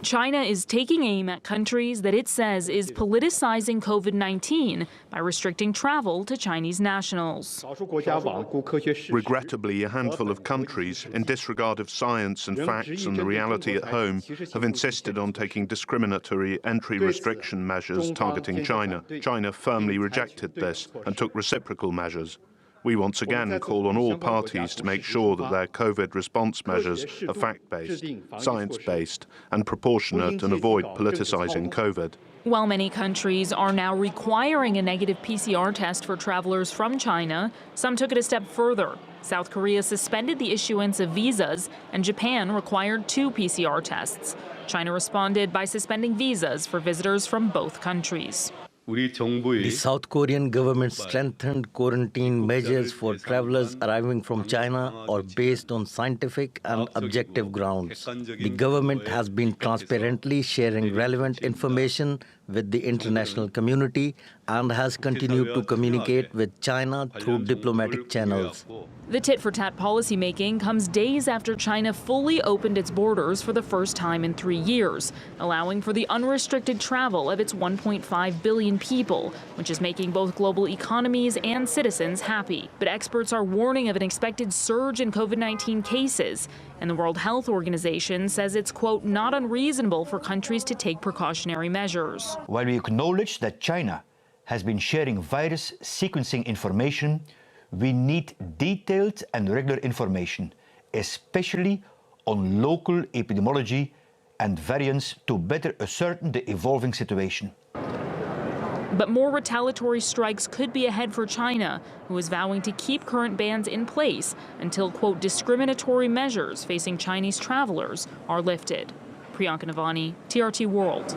China is taking aim at countries that it says is politicizing COVID-19 by restricting travel to Chinese nationals. Regrettably, a handful of countries, in disregard of science and facts and the reality at home, have insisted on taking discriminatory entry restriction measures targeting China. China firmly rejected this and took reciprocal measures. We once again call on all parties to make sure that their COVID response measures are fact-based, science-based and proportionate and avoid politicizing COVID. While many countries are now requiring a negative PCR test for travelers from China, some took it a step further. South Korea suspended the issuance of visas, and Japan required 2 PCR tests. China responded by suspending visas for visitors from both countries. The South Korean government strengthened quarantine measures for travelers arriving from China or based on scientific and objective grounds. The government has been transparently sharing relevant information with the international community and has continued to communicate with China through diplomatic channels. The tit-for-tat policymaking comes days after China fully opened its borders for the first time in 3 years, allowing for the unrestricted travel of its 1.5 billion people, which is making both global economies and citizens happy. But experts are warning of an expected surge in COVID-19 cases, and the World Health Organization says it's, quote, not unreasonable for countries to take precautionary measures. While we acknowledge that China has been sharing virus sequencing information, we need detailed and regular information, especially on local epidemiology and variants, to better ascertain the evolving situation. But more retaliatory strikes could be ahead for China, who is vowing to keep current bans in place until, quote, discriminatory measures facing Chinese travelers are lifted. Priyanka Navani, TRT World.